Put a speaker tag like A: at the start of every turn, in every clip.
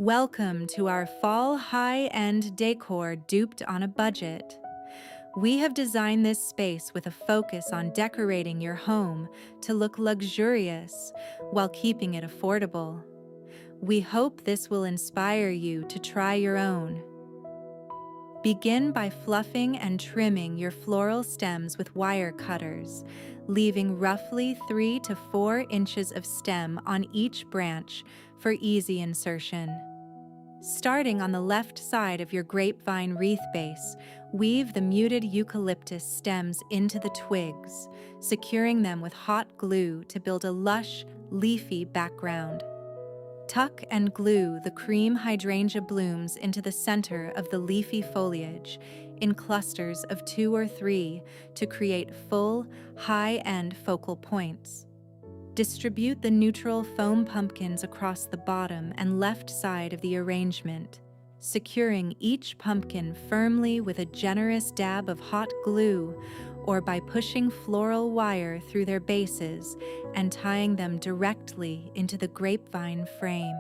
A: Welcome to our fall high-end decor duped on a budget. We have designed this space with a focus on decorating your home to look luxurious while keeping it affordable. We hope this will inspire you to try your own. Begin by fluffing and trimming your floral stems with wire cutters, leaving roughly 3 to 4 inches of stem on each branch for easy insertion. Starting on the left side of your grapevine wreath base, weave the muted eucalyptus stems into the twigs, securing them with hot glue to build a lush, leafy background. Tuck and glue the cream hydrangea blooms into the center of the leafy foliage in clusters of 2 or 3 to create full, high-end focal points. Distribute the neutral foam pumpkins across the bottom and left side of the arrangement, securing each pumpkin firmly with a generous dab of hot glue or by pushing floral wire through their bases and tying them directly into the grapevine frame.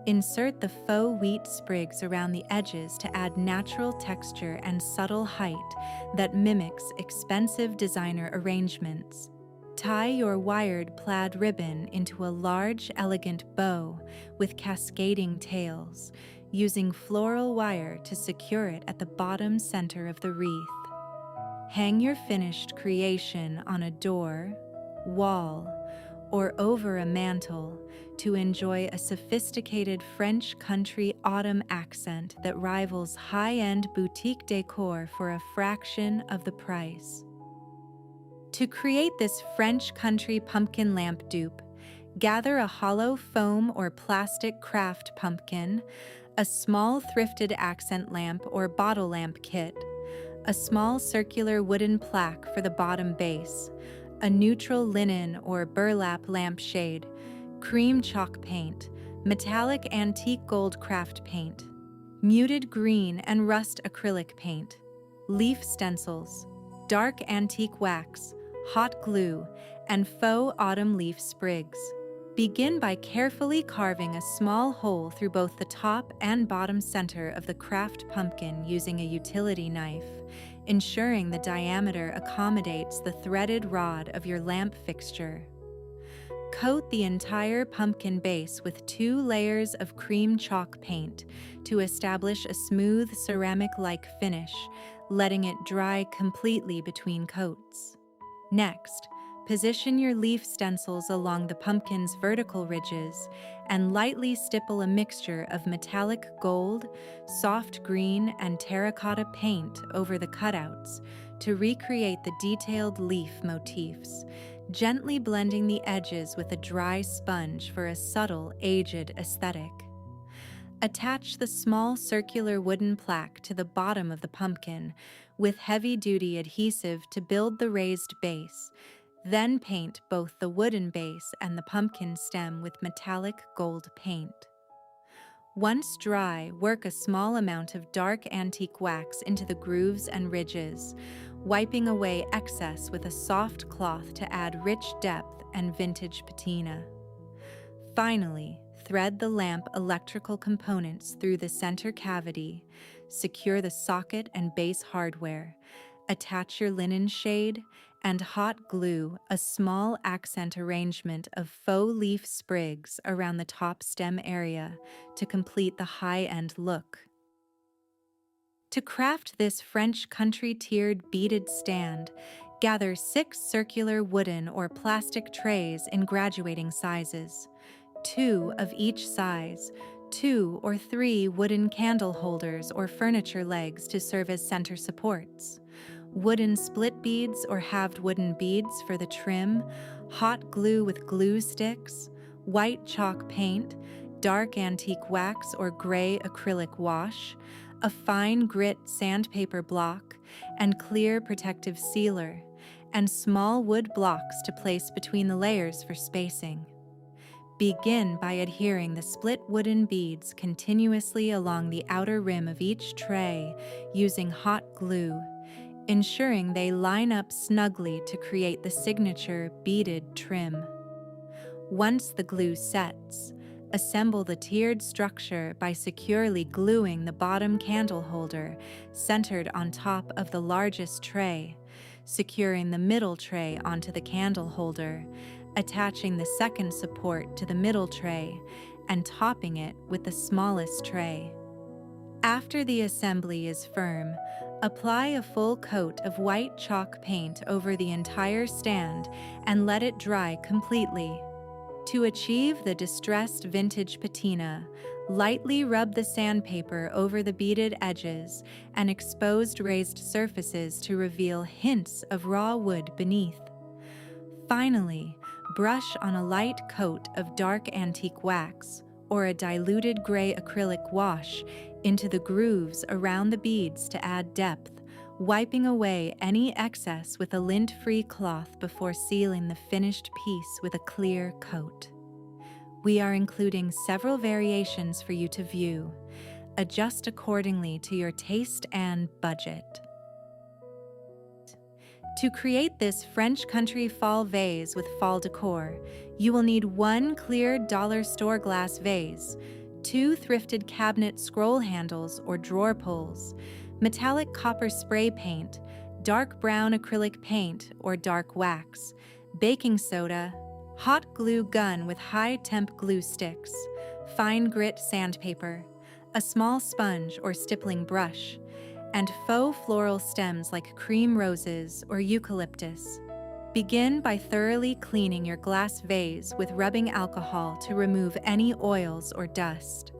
A: Insert the faux wheat sprigs around the edges to add natural texture and subtle height that mimics expensive designer arrangements. Tie your wired plaid ribbon into a large, elegant bow with cascading tails, using floral wire to secure it at the bottom center of the wreath. Hang your finished creation on a door, wall, or over a mantle to enjoy a sophisticated French country autumn accent that rivals high-end boutique decor for a fraction of the price. To create this French country pumpkin lamp dupe, gather a hollow foam or plastic craft pumpkin, a small thrifted accent lamp or bottle lamp kit, a small circular wooden plaque for the bottom base, a neutral linen or burlap lampshade, cream chalk paint, metallic antique gold craft paint, muted green and rust acrylic paint, leaf stencils, dark antique wax, hot glue, and faux autumn leaf sprigs. Begin by carefully carving a small hole through both the top and bottom center of the craft pumpkin using a utility knife, ensuring the diameter accommodates the threaded rod of your lamp fixture. Coat the entire pumpkin base with 2 layers of cream chalk paint to establish a smooth ceramic-like finish, letting it dry completely between coats. Next, position your leaf stencils along the pumpkin's vertical ridges and lightly stipple a mixture of metallic gold, soft green, and terracotta paint over the cutouts to recreate the detailed leaf motifs, gently blending the edges with a dry sponge for a subtle, aged aesthetic. Attach the small circular wooden plaque to the bottom of the pumpkin with heavy-duty adhesive to build the raised base, then paint both the wooden base and the pumpkin stem with metallic gold paint. Once dry, work a small amount of dark antique wax into the grooves and ridges, wiping away excess with a soft cloth to add rich depth and vintage patina. Finally, thread the lamp electrical components through the center cavity, secure the socket and base hardware, attach your linen shade, and hot glue a small accent arrangement of faux leaf sprigs around the top stem area to complete the high-end look. To craft this French country tiered beaded stand, gather 6 circular wooden or plastic trays in graduating sizes. 2 of each size, 2 or 3 wooden candle holders or furniture legs to serve as center supports, wooden split beads or halved wooden beads for the trim, hot glue with glue sticks, white chalk paint, dark antique wax or gray acrylic wash, a fine grit sandpaper block, and clear protective sealer, and small wood blocks to place between the layers for spacing. Begin by adhering the split wooden beads continuously along the outer rim of each tray using hot glue, ensuring they line up snugly to create the signature beaded trim. Once the glue sets, Assemble the tiered structure by securely gluing the bottom candle holder centered on top of the largest tray, securing the middle tray onto the candle holder, attaching the second support to the middle tray, and topping it with the smallest tray. After the assembly is firm, apply a full coat of white chalk paint over the entire stand and let it dry completely. To achieve the distressed vintage patina, lightly rub the sandpaper over the beaded edges and exposed raised surfaces to reveal hints of raw wood beneath. Finally, brush on a light coat of dark antique wax or a diluted gray acrylic wash into the grooves around the beads to add depth, wiping away any excess with a lint-free cloth before sealing the finished piece with a clear coat. We are including several variations for you to view. Adjust accordingly to your taste and budget. To create this French country fall vase with fall decor, you will need 1 clear dollar store glass vase, 2 thrifted cabinet scroll handles or drawer pulls, metallic copper spray paint, dark brown acrylic paint or dark wax, baking soda, hot glue gun with high temp glue sticks, fine grit sandpaper, a small sponge or stippling brush, and faux floral stems like cream roses or eucalyptus. Begin by thoroughly cleaning your glass vase with rubbing alcohol to remove any oils or dust.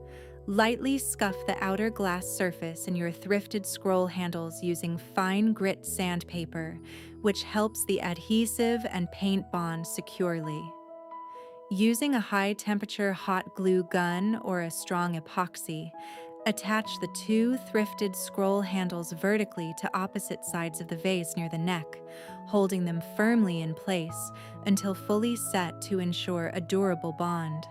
A: Lightly scuff the outer glass surface in your thrifted scroll handles using fine grit sandpaper, which helps the adhesive and paint bond securely. Using a high-temperature hot glue gun or a strong epoxy, attach the 2 thrifted scroll handles vertically to opposite sides of the vase near the neck, holding them firmly in place until fully set to ensure a durable bond.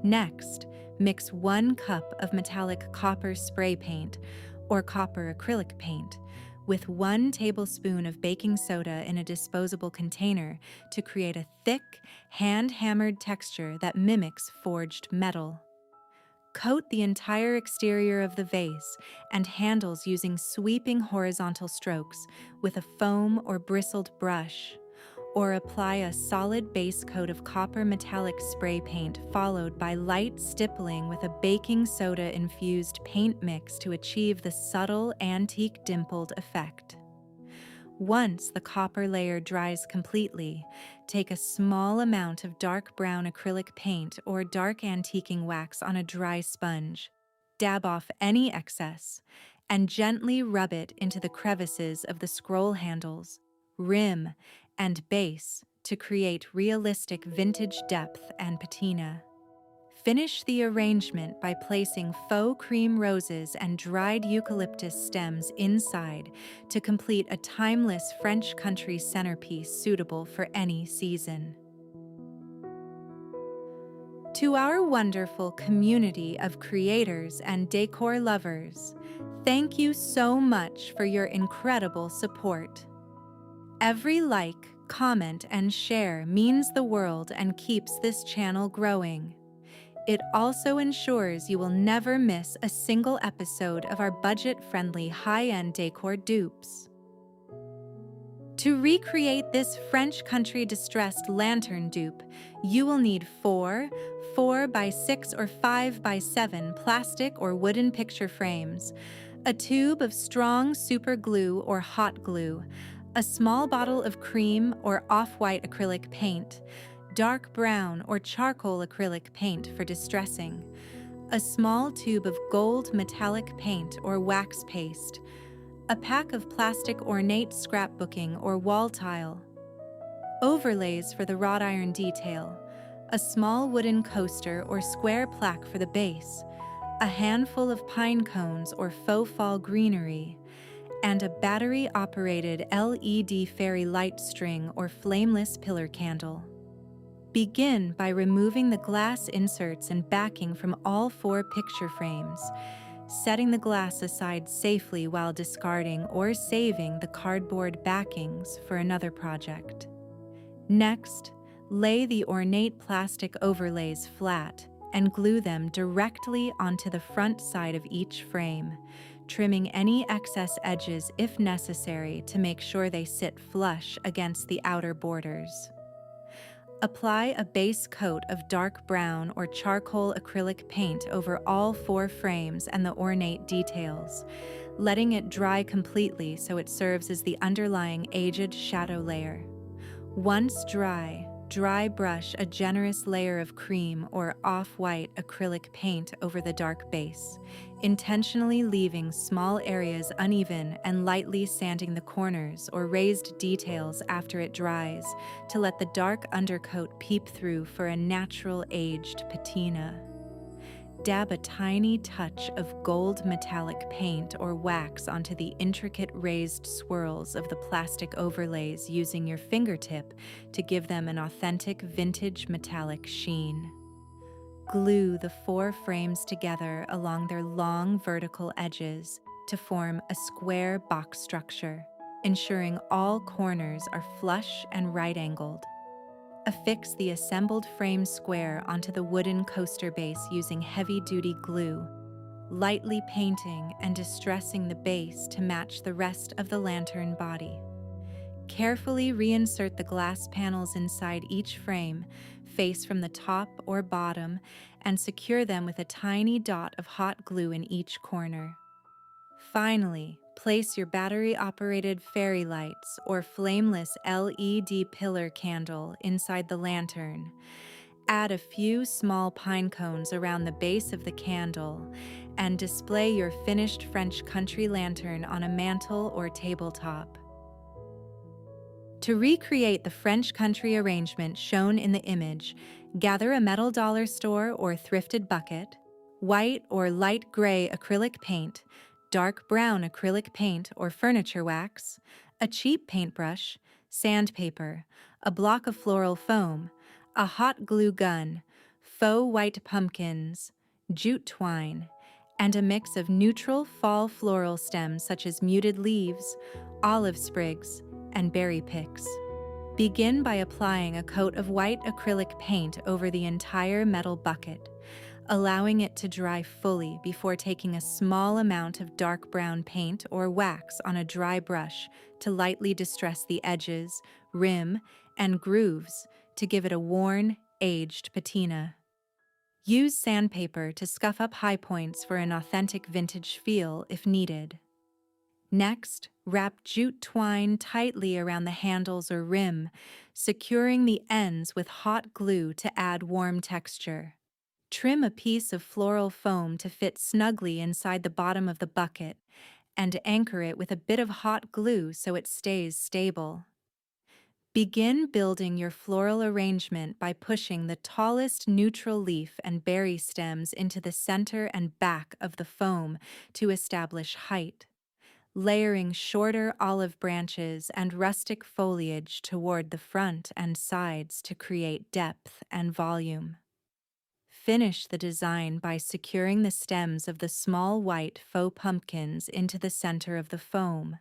A: Next, mix 1 cup of metallic copper spray paint or copper acrylic paint with 1 tablespoon of baking soda in a disposable container to create a thick, hand-hammered texture that mimics forged metal. Coat the entire exterior of the vase and handles using sweeping horizontal strokes with a foam or bristled brush, or apply a solid base coat of copper metallic spray paint followed by light stippling with a baking soda-infused paint mix to achieve the subtle antique dimpled effect. Once the copper layer dries completely, take a small amount of dark brown acrylic paint or dark antiquing wax on a dry sponge, dab off any excess, and gently rub it into the crevices of the scroll handles, rim, and base to create realistic vintage depth and patina. Finish the arrangement by placing faux cream roses and dried eucalyptus stems inside to complete a timeless French country centerpiece suitable for any season. To our wonderful community of creators and decor lovers, thank you so much for your incredible support. Every like, comment, and share means the world and keeps this channel growing. It also ensures you will never miss a single episode of our budget-friendly high-end decor dupes. To recreate this French country distressed lantern dupe, you will need 4 4x6 or 5x7 plastic or wooden picture frames, a tube of strong super glue or hot glue, a small bottle of cream or off-white acrylic paint, dark brown or charcoal acrylic paint for distressing, a small tube of gold metallic paint or wax paste, a pack of plastic ornate scrapbooking or wall tile, overlays for the wrought iron detail, a small wooden coaster or square plaque for the base, a handful of pine cones or faux fall greenery, and a battery-operated LED fairy light string or flameless pillar candle. Begin by removing the glass inserts and backing from all 4 picture frames, setting the glass aside safely while discarding or saving the cardboard backings for another project. Next, lay the ornate plastic overlays flat, and glue them directly onto the front side of each frame, trimming any excess edges if necessary to make sure they sit flush against the outer borders. Apply a base coat of dark brown or charcoal acrylic paint over all 4 frames and the ornate details, letting it dry completely so it serves as the underlying aged shadow layer. Once dry brush a generous layer of cream or off-white acrylic paint over the dark base, intentionally leaving small areas uneven and lightly sanding the corners or raised details after it dries to let the dark undercoat peep through for a natural aged patina. Dab a tiny touch of gold metallic paint or wax onto the intricate raised swirls of the plastic overlays using your fingertip to give them an authentic vintage metallic sheen. Glue the 4 frames together along their long vertical edges to form a square box structure, ensuring all corners are flush and right-angled. Affix the assembled frame square onto the wooden coaster base using heavy-duty glue, lightly painting and distressing the base to match the rest of the lantern body. Carefully reinsert the glass panels inside each frame, face from the top or bottom, and secure them with a tiny dot of hot glue in each corner. Finally, place your battery-operated fairy lights or flameless LED pillar candle inside the lantern. Add a few small pine cones around the base of the candle and display your finished French country lantern on a mantle or tabletop. To recreate the French country arrangement shown in the image, gather a metal dollar store or thrifted bucket, white or light gray acrylic paint, dark brown acrylic paint or furniture wax, a cheap paintbrush, sandpaper, a block of floral foam, a hot glue gun, faux white pumpkins, jute twine, and a mix of neutral fall floral stems such as muted leaves, olive sprigs, and berry picks. Begin by applying a coat of white acrylic paint over the entire metal bucket, allowing it to dry fully before taking a small amount of dark brown paint or wax on a dry brush to lightly distress the edges, rim, and grooves to give it a worn, aged patina. Use sandpaper to scuff up high points for an authentic vintage feel if needed. Next, wrap jute twine tightly around the handles or rim, securing the ends with hot glue to add warm texture. Trim a piece of floral foam to fit snugly inside the bottom of the bucket and anchor it with a bit of hot glue so it stays stable. Begin building your floral arrangement by pushing the tallest neutral leaf and berry stems into the center and back of the foam to establish height, layering shorter olive branches and rustic foliage toward the front and sides to create depth and volume. Finish the design by securing the stems of the small white faux pumpkins into the center of the foam,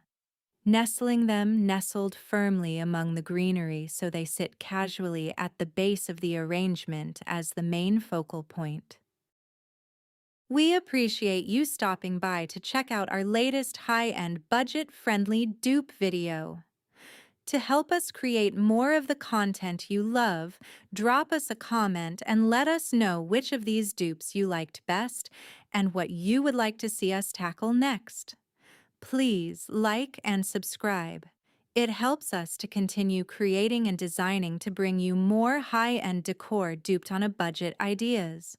A: nestled firmly among the greenery so they sit casually at the base of the arrangement as the main focal point. We appreciate you stopping by to check out our latest high-end budget-friendly dupe video. To help us create more of the content you love, drop us a comment and let us know which of these dupes you liked best and what you would like to see us tackle next. Please like and subscribe. It helps us to continue creating and designing to bring you more high-end decor duped on a budget ideas.